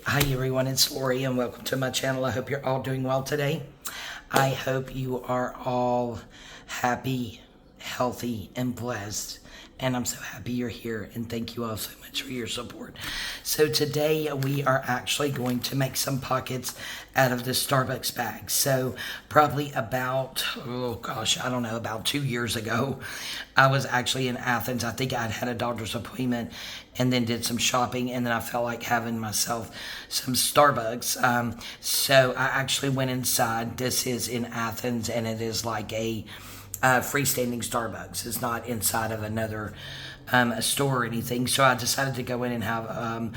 Hi everyone, it's Lori and welcome to my channel. I hope you're all doing well today. I hope you are all happy, healthy, and blessed. And I'm so happy you're here and thank you all so much for your support. So today we are actually going to make some pockets out of the Starbucks bag. So probably about, about 2 years ago, I was actually in Athens. I think I'd had a doctor's appointment and then did some shopping, and then I felt like having myself some Starbucks. So I actually went inside. This is in Athens, and it is like a freestanding Starbucks. It's not inside of another store or anything. So I decided to go in and have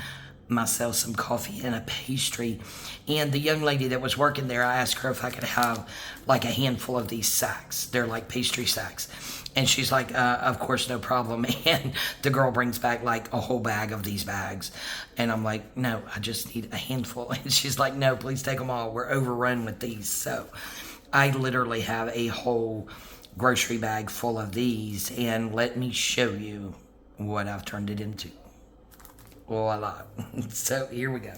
myself some coffee and a pastry. And the young lady that was working there, I asked her if I could have like a handful of these sacks. They're like pastry sacks. And she's like, of course, no problem. And the girl brings back like a whole bag of these bags. And I'm like, no, I just need a handful. And she's like, no, please take them all. We're overrun with these. So I literally have a whole grocery bag full of these. And let me show you what I've turned it into. Voila. So here we go.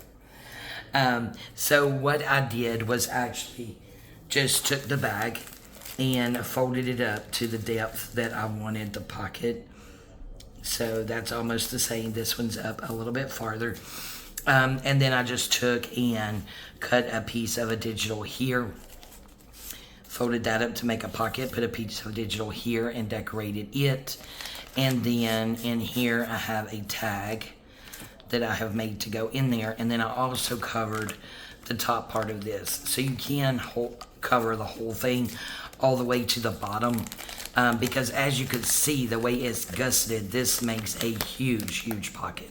So what I did was actually just took the bag and folded it up to the depth that I wanted the pocket. So that's almost the same. This one's up a little bit farther. And then I just took and cut a piece of a digital here, folded that up to make a pocket, put a piece of digital here and decorated it. And then in here I have a tag that I have made to go in there. And then I also covered the top part of this. So you can cover the whole thing all the way to the bottom, because as you can see, the way it's gusseted, this makes a huge pocket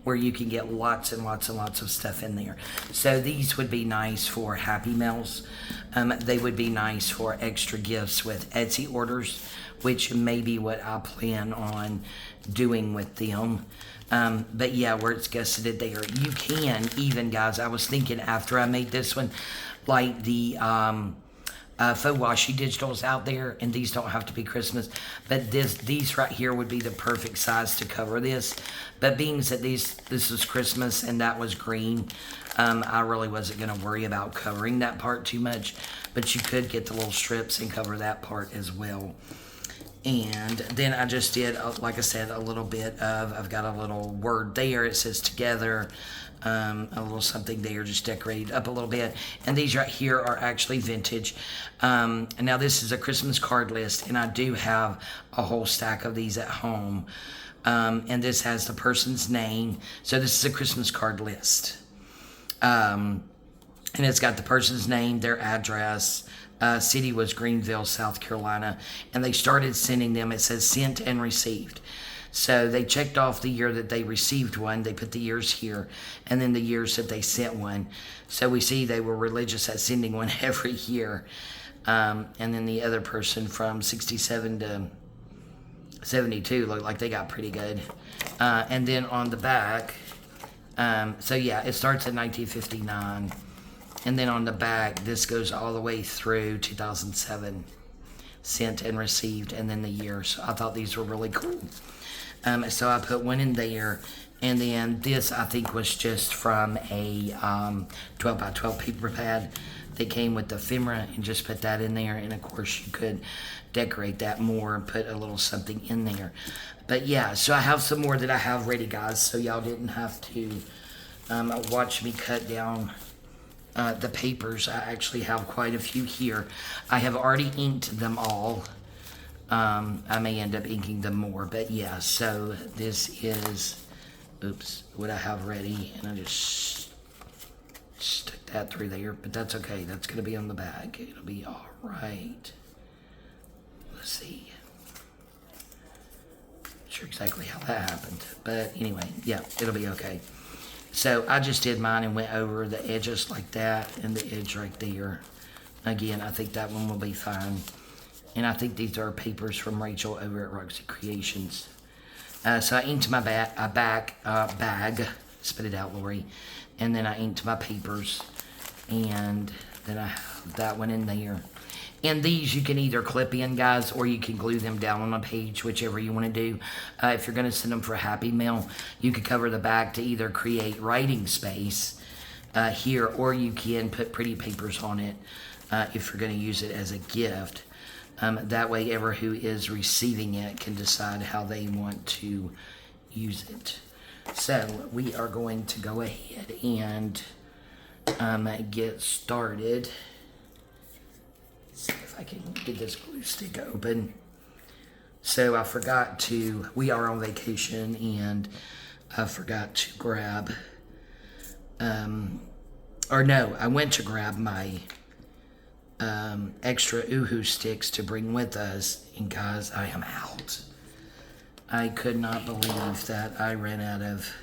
where you can get lots and lots and lots of stuff in there. So these would be nice for Happy Meals. They would be nice for extra gifts with Etsy orders, which may be what I plan on doing with them. But yeah, where it's gusseted there, you can even, guys, I was thinking after I made this one, like the faux washi digitals out there, and these don't have to be Christmas, but these right here would be the perfect size to cover this. But being that this is Christmas and that was green, I really wasn't going to worry about covering that part too much, but you could get the little strips and cover that part as well. And then I just did, like I said, a little bit of, I've got a little word there, it says together, a little something there, just decorated up a little bit. And these right here are actually vintage. And now this is a Christmas card list, and I do have a whole stack of these at home. And this has the person's name. So this is a Christmas card list. And it's got the person's name, their address. City was Greenville, South Carolina. And they started sending them, it says sent and received. So they checked off the year that they received one. They put the years here, and then the years that they sent one. So we see they were religious at sending one every year. And then the other person from 67 to 72 looked like they got pretty good. And then on the back, so yeah, it starts in 1959. And then on the back, this goes all the way through 2007. Sent and received, and then the year. So I thought these were really cool. So I put one in there, and then this I think was just from a 12 by 12 paper pad that came with the ephemera, and just put that in there. And of course you could decorate that more and put a little something in there. But yeah, so I have some more that I have ready, guys, so y'all didn't have to watch me cut down the papers. I actually have quite a few here. I have already inked them all. I may end up inking them more, but yeah, so this is, what I have ready, and I just stuck that through there, but that's okay. That's going to be on the bag. It'll be all right. Let's see. Not sure exactly how that happened, but anyway, yeah, it'll be okay. So I just did mine and went over the edges like that and the edge right there. Again, I think that one will be fine. And I think these are papers from Rachel over at Roxy Creations. So I inked my bag, spit it out, Lori. And then I inked my papers. And then I have that one in there. And these you can either clip in, guys, or you can glue them down on a page, whichever you want to do. If you're going to send them for Happy Mail, you could cover the back to either create writing space here, or you can put pretty papers on it if you're going to use it as a gift. That way, ever who is receiving it can decide how they want to use it. So we are going to go ahead and get started. See if I can get this glue stick open. So I forgot to, we are on vacation, and I forgot to grab, or no, I went to grab my extra Uhu sticks to bring with us, and guys, I am out. I could not believe that I ran out of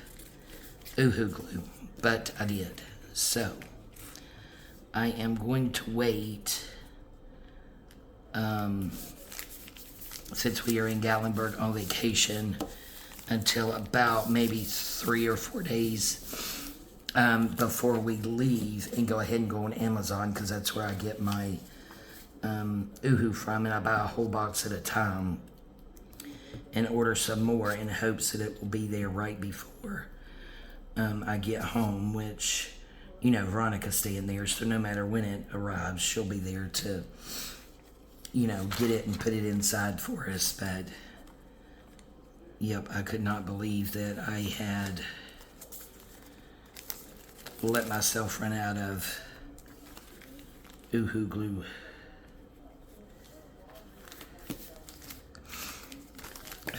Uhu glue, but I did. So I am going to wait, since we are in Gatlinburg on vacation, until about maybe 3 or 4 days before we leave, and go ahead and go on Amazon, because that's where I get my Uhu from, and I buy a whole box at a time and order some more in hopes that it will be there right before I get home, which, you know, Veronica's staying there, so no matter when it arrives, she'll be there to, you know, get it and put it inside for us. But yep, I could not believe that I had let myself run out of Uhu glue.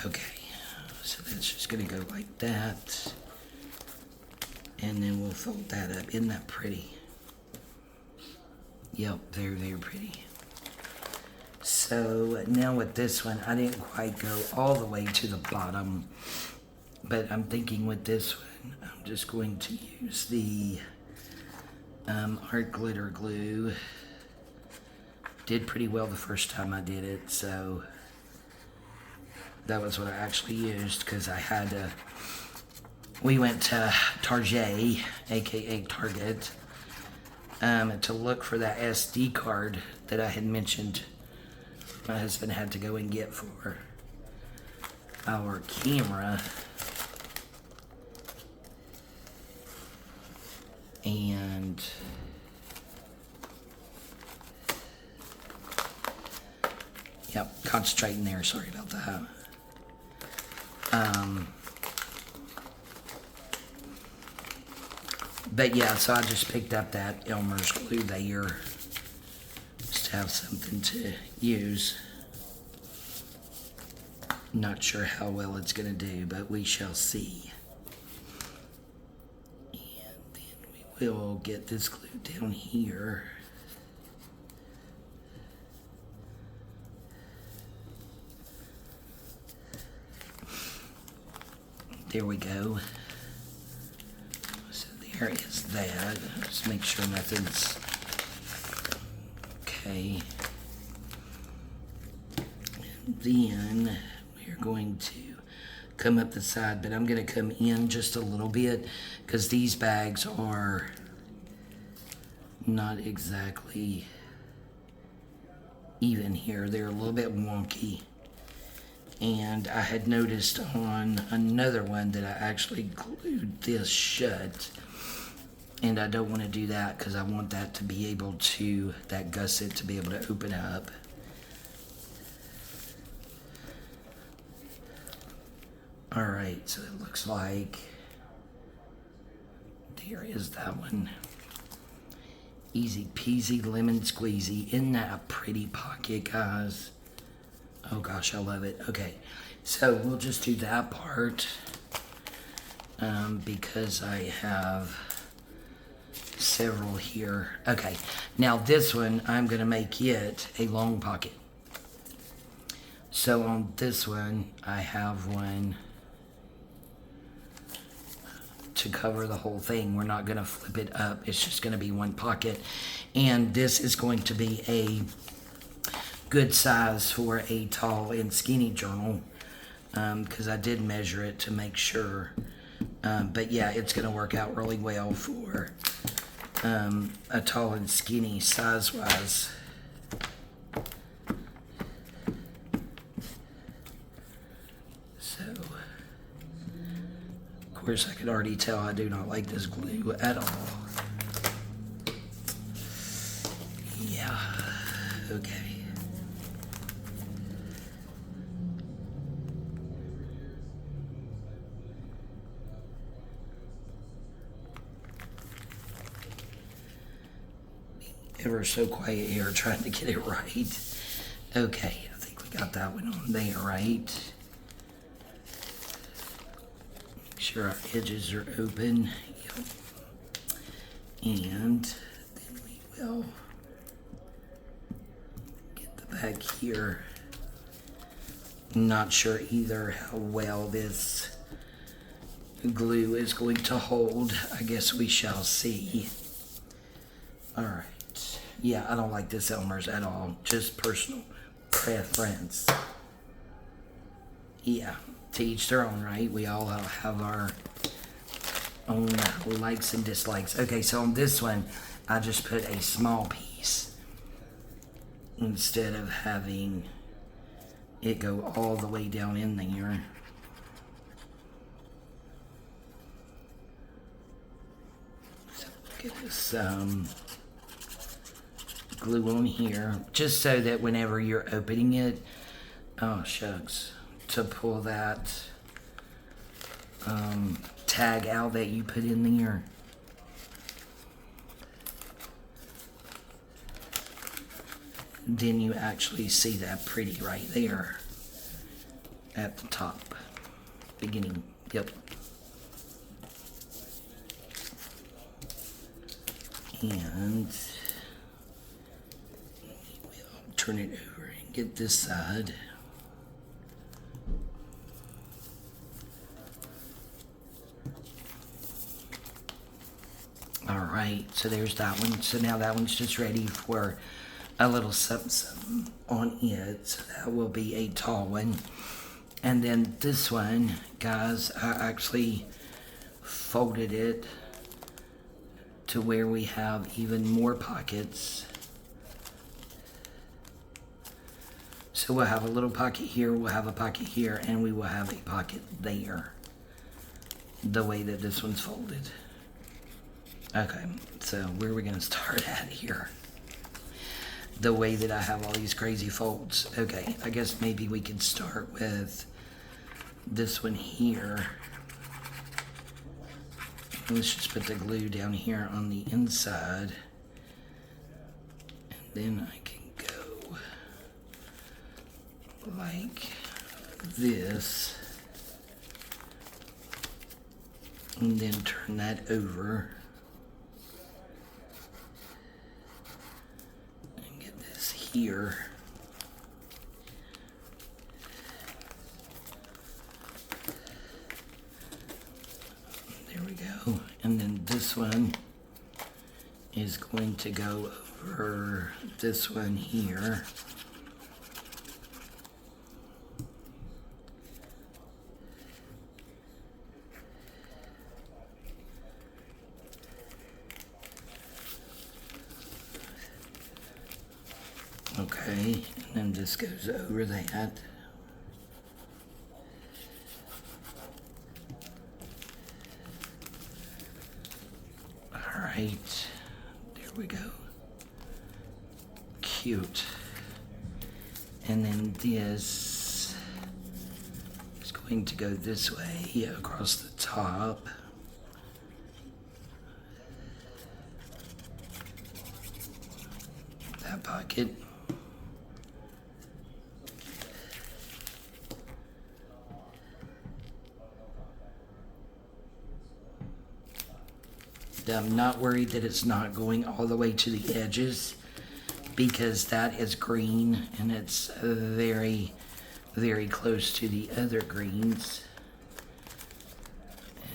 Okay, so that's just gonna go like that, and then we'll fold that up. Isn't that pretty? Yep, very, very pretty. So now with this one, I didn't quite go all the way to the bottom, but I'm thinking with this one, I'm just going to use the art glitter glue. Did pretty well the first time I did it, so that was what I actually used, because I had to, we went to Target, aka Target, to look for that SD card that I had mentioned my husband had to go and get for our camera. And yep, concentrating there, sorry about that. But yeah, so I just picked up that Elmer's glue there just to have something to use. Not sure how well it's going to do, but we shall see. And then we will get this glue down here. There we go. So there is that. Just make sure nothing's okay. And then we are going to come up the side, but I'm going to come in just a little bit because these bags are not exactly even here. They're a little bit wonky. And I had noticed on another one that I actually glued this shut, and I don't want to do that because I want that to be able to, that gusset to be able to open up. Alright, so it looks like there is that one. Easy peasy lemon squeezy. Isn't that a pretty pocket, guys? Oh gosh, I love it. Okay, so we'll just do that part because I have several here. Okay, now this one, I'm going to make it a long pocket. So on this one, I have one to cover the whole thing. We're not going to flip it up. It's just going to be one pocket. And this is going to be a good size for a tall and skinny journal because I did measure it to make sure. But yeah, it's going to work out really well for a tall and skinny size-wise. course, I could already tell I do not like this glue at all. Yeah, okay. Ever so quiet here trying to get it right. Okay, I think we got that one on there, right? Make sure our edges are open. Yep. And then we will get the back here. Not sure either how well this glue is going to hold. I guess we shall see. All right. Yeah, I don't like this Elmer's at all. Just personal preference. Yeah, to each their own, right? We all have our own likes and dislikes. Okay, so on this one, I just put a small piece instead of having it go all the way down in there. So get this glue on here, just so that whenever you're opening it, oh shucks, to pull that tag out that you put in there. Then you actually see that pretty right there at the top, beginning, yep. And turn it over and get this side. All right, so there's that one. So now that one's just ready for a little something on it. So that will be a tall one. And then this one, guys, I actually folded it to where we have even more pockets. So we'll have a little pocket here, we'll have a pocket here, and we will have a pocket there. The way that this one's folded. Okay, so where are we gonna start at here? The way that I have all these crazy folds. Okay, I guess maybe we can start with this one here. Let's just put the glue down here on the inside. And then I can go like this. And then turn that over. And get this here. There we go. And then this one is going to go over this one here. Okay, and then this goes over that. All right, there we go. Cute. And then this is going to go this way across the top. That pocket. I'm not worried that it's not going all the way to the edges, because that is green and it's very, very close to the other greens.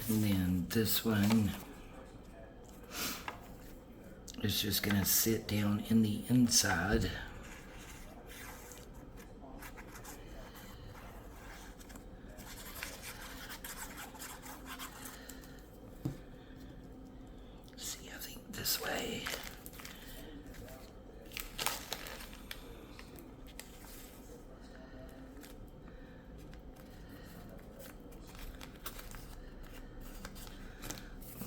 And then this one is just going to sit down in the inside. This way.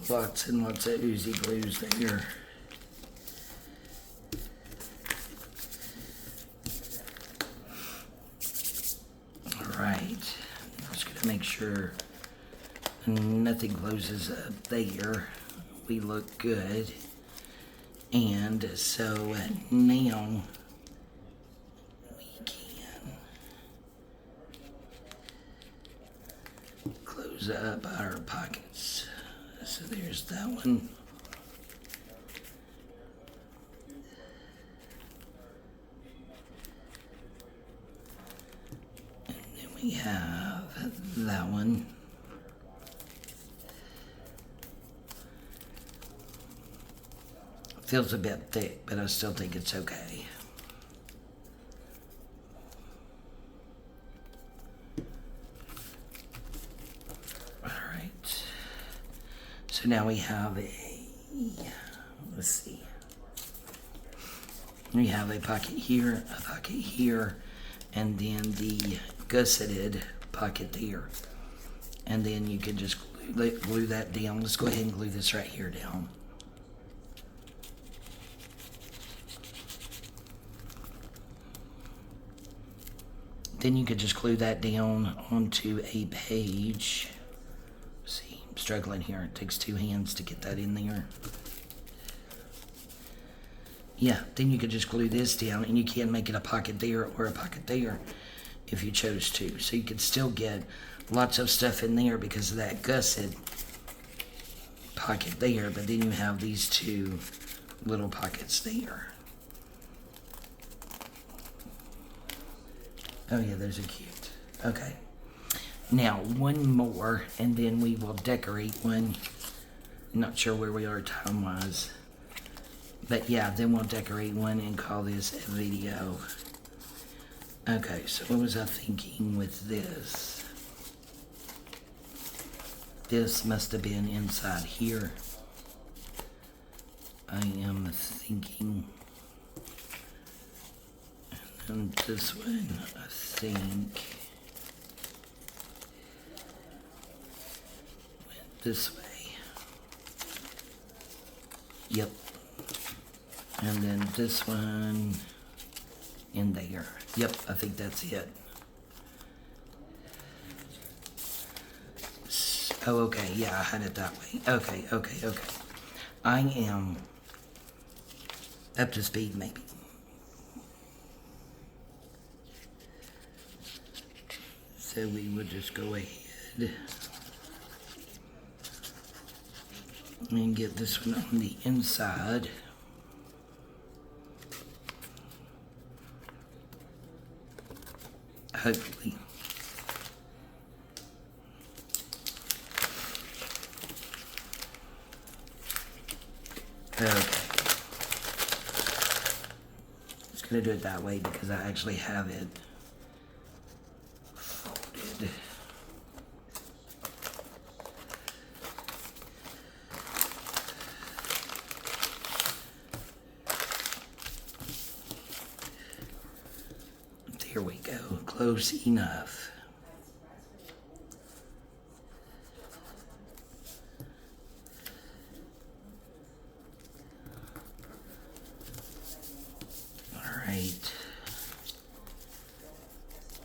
Lots and lots of oozy glues there. Alright, just going to make sure nothing closes up there. We look good. And so now we can close up our pockets. So there's that one. And then we have that one. Feels a bit thick, but I still think it's okay. Alright. So now we have let's see. We have a pocket here, and then the gusseted pocket there. And then you can just glue that down. Let's go ahead and glue this right here down. Then you could just glue that down onto a page. See, I'm struggling here. It takes two hands to get that in there. Yeah, then you could just glue this down, and you can make it a pocket there or a pocket there if you chose to. So you could still get lots of stuff in there because of that gusset pocket there, but then you have these two little pockets there. Oh yeah, those are cute. Okay. Now, one more, and then we will decorate one. Not sure where we are time-wise. But yeah, then we'll decorate one and call this a video. Okay, so what was I thinking with this? This must have been inside here. I am thinking... And this one, I think, went this way. Yep. And then this one in there. Yep, I think that's it. Oh, okay, yeah, I had it that way. Okay. I am up to speed, maybe. So we would just go ahead and get this one on the inside. Hopefully. Okay. Just gonna do it that way because I actually have it folded. There we go, close enough.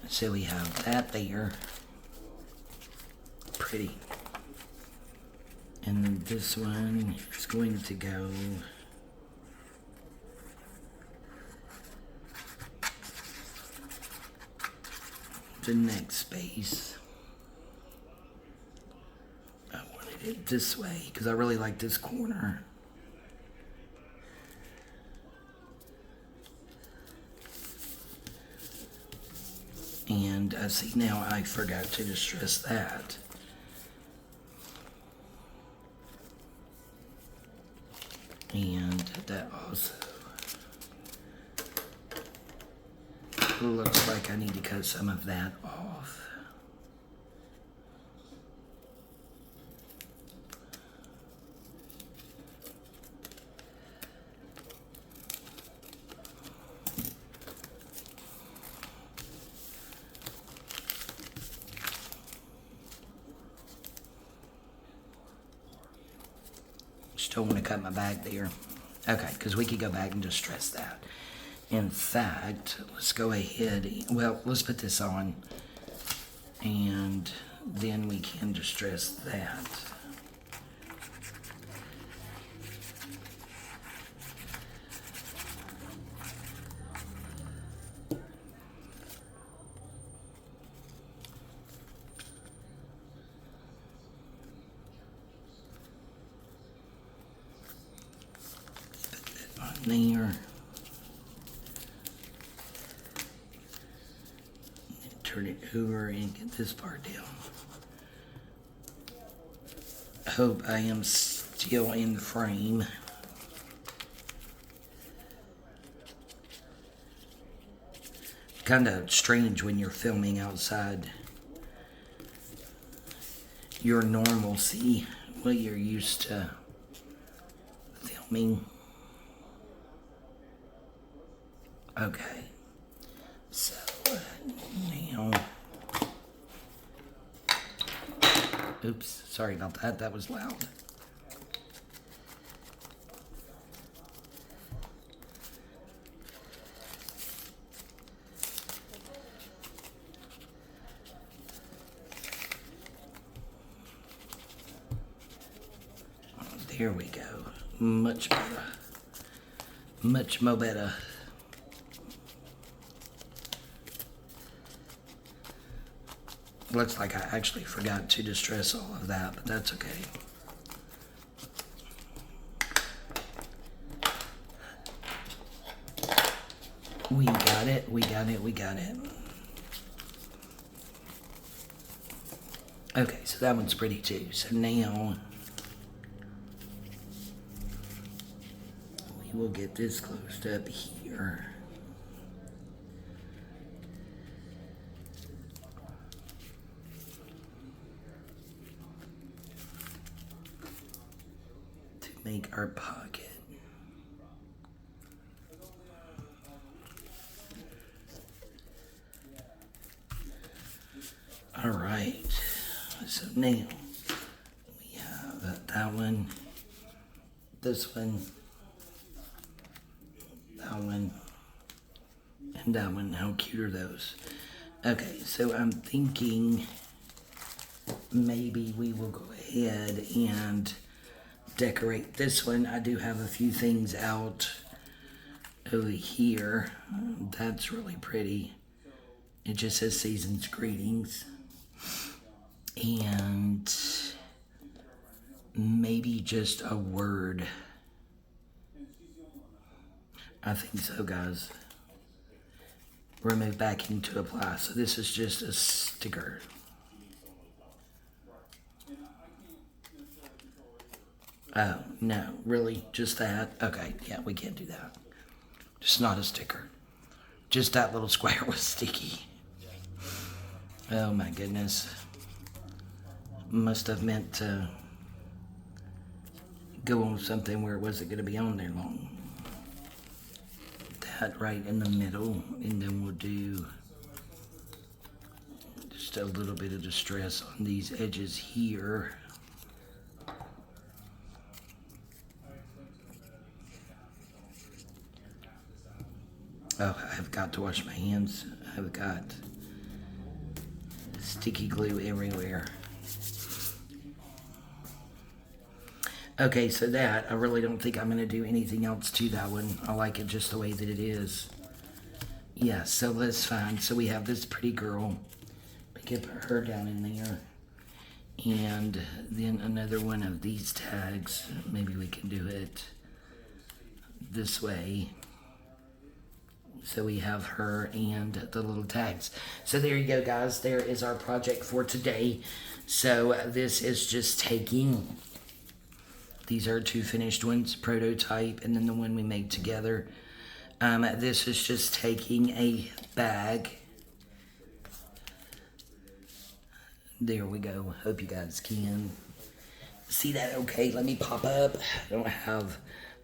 So we have that there, pretty, and then this one is going to go the next space. I wanted it this way because I really like this corner. And see, now I forgot to distress that. And that also looks like I need to cut some of that off. Just don't want to cut my back there. Okay, because we could go back and distress that. In fact, let's go ahead. Well, let's put this on. And then we can distress that. There. Turn it over and get this part down. Hope I am still in the frame. Kind of strange when you're filming outside your normalcy, what you're used to filming. Okay, so now, oops, sorry about that, that was loud. There we go, much better, much more better. Looks like I actually forgot to distress all of that, but that's okay. We got it, we got it, we got it. Okay, so that one's pretty too. So now we will get this closed up here. Make our pocket. All right, so now we have that one, this one, that one, and that one. How cute are those? Okay, so I'm thinking maybe we will go ahead and decorate this one. I do have a few things out over here. That's really pretty. It just says Season's Greetings. And maybe just a word. I think so, guys. Remove backing to apply. So this is just a sticker. Oh, no, really? Just that? Okay, yeah, we can't do that. Just not a sticker. Just that little square was sticky. Oh my goodness. Must have meant to go on something where it wasn't going to be on there long. That right in the middle, and then we'll do just a little bit of distress on these edges here. Oh, I've got to wash my hands. I've got sticky glue everywhere. Okay, so that, I really don't think I'm going to do anything else to that one. I like it just the way that it is. Yeah, so that's fine. So we have this pretty girl. We can put her down in there. And then another one of these tags. Maybe we can do it this way. So we have her and the little tags. So there you go, guys. There is our project for today. So this is just taking, these are two finished ones, prototype, and then the one we made together. This is just taking a bag. There we go. Hope you guys can see that okay. Let me pop up. I don't have...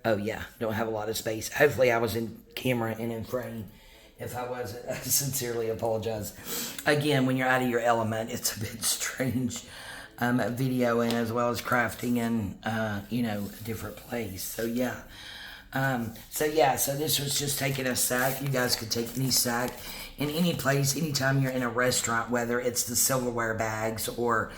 Oh yeah, don't have a lot of space. Hopefully I was in camera and in frame. If I wasn't, I sincerely apologize. Again, when you're out of your element, it's a bit strange. video in, as well as crafting in, you know, a different place. So yeah. So this was just taking a sack. You guys could take any sack in any place, anytime you're in a restaurant, whether it's the silverware bags or,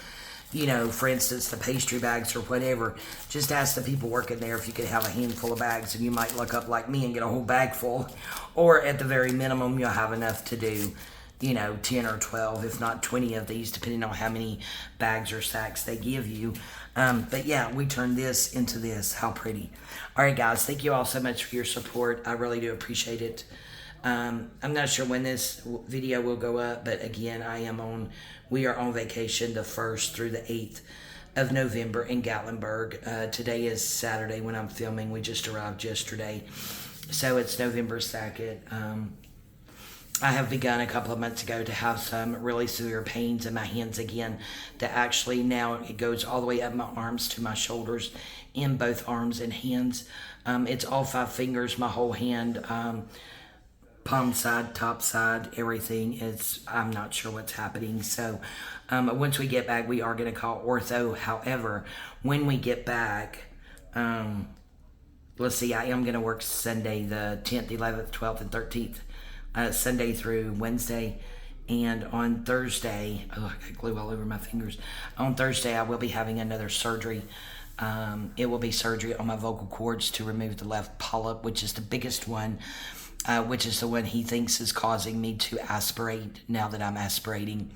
you know, for instance, the pastry bags or whatever. Just ask the people working there if you could have a handful of bags, and you might look up like me and get a whole bag full. Or at the very minimum, you'll have enough to do, you know, 10 or 12, if not 20 of these, depending on how many bags or sacks they give you. But yeah, we turned this into this. How pretty. All right, guys, thank you all so much for your support. I really do appreciate it. I'm not sure when this video will go up, but again, we are on vacation the 1st through the 8th of November in Gatlinburg. Today is Saturday when I'm filming. We just arrived yesterday. So it's November 2nd. I have begun a couple of months ago to have some really severe pains in my hands again, that actually now it goes all the way up my arms to my shoulders, in both arms and hands. It's all 5 fingers, my whole hand, palm side, top side, everything. I'm not sure what's happening. So once we get back, we are going to call ortho. However, when we get back, let's see, I am going to work Sunday the 10th, 11th, 12th, and 13th. Sunday through Wednesday, and on Thursday, I got glue all over my fingers. On Thursday, I will be having another surgery. It will be surgery on my vocal cords to remove the left polyp, which is the biggest one, which is the one he thinks is causing me to aspirate now that I'm aspirating.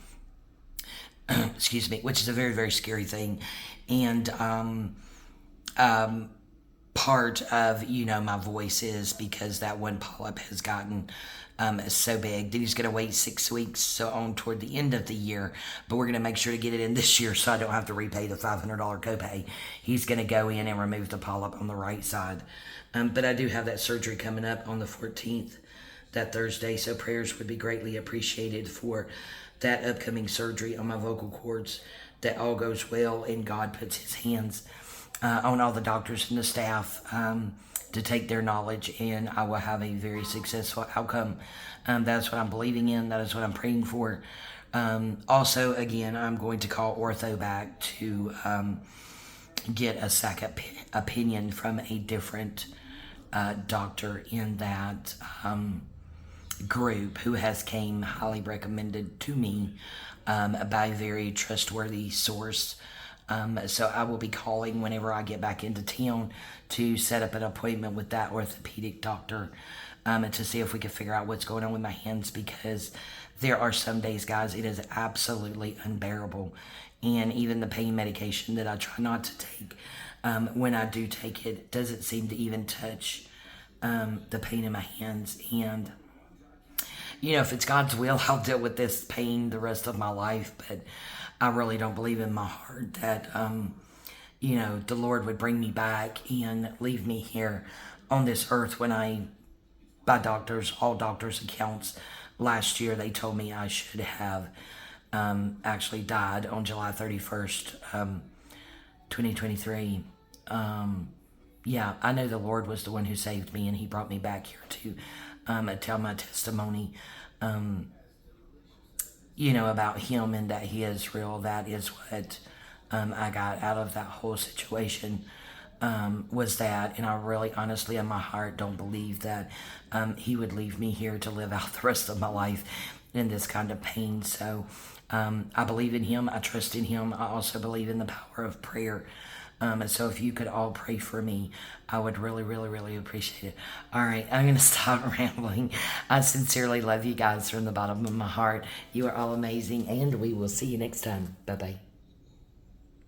Excuse me, which is a very, very scary thing. And part of, you know, my voice is because that one polyp has gotten so big that he's going to wait 6 weeks, so on toward the end of the year, but we're going to make sure to get it in this year so I don't have to repay the $500 copay. He's going to go in and remove the polyp on the right side. But I do have that surgery coming up on the 14th, that Thursday, so prayers would be greatly appreciated for that upcoming surgery on my vocal cords, that all goes well and God puts his hands on all the doctors and the staff to take their knowledge, and I will have a very successful outcome. That's what I'm believing in. That is what I'm praying for. Also, again, I'm going to call ortho back to get a second opinion from a different doctor in that group, who has came highly recommended to me by a very trustworthy source. So I will be calling whenever I get back into town to set up an appointment with that orthopedic doctor and to see if we can figure out what's going on with my hands, because there are some days, guys, it is absolutely unbearable. And even the pain medication that I try not to take, when I do take it, doesn't seem to even touch the pain in my hands. And, you know, if it's God's will, I'll deal with this pain the rest of my life, but I really don't believe in my heart that, you know, the Lord would bring me back and leave me here on this earth when by doctors, all doctors' accounts, last year they told me I should have actually died on July 31st, 2023. Yeah, I know the Lord was the one who saved me, and he brought me back here to tell my testimony, you know, about him and that he is real. That is what I got out of that whole situation, was that. And I really, honestly, in my heart, don't believe that he would leave me here to live out the rest of my life in this kind of pain. So I believe in him. I trust in him. I also believe in the power of prayer. So if you could all pray for me, I would really, really, really appreciate it. All right, I'm going to stop rambling. I sincerely love you guys from the bottom of my heart. You are all amazing, and we will see you next time. Bye-bye.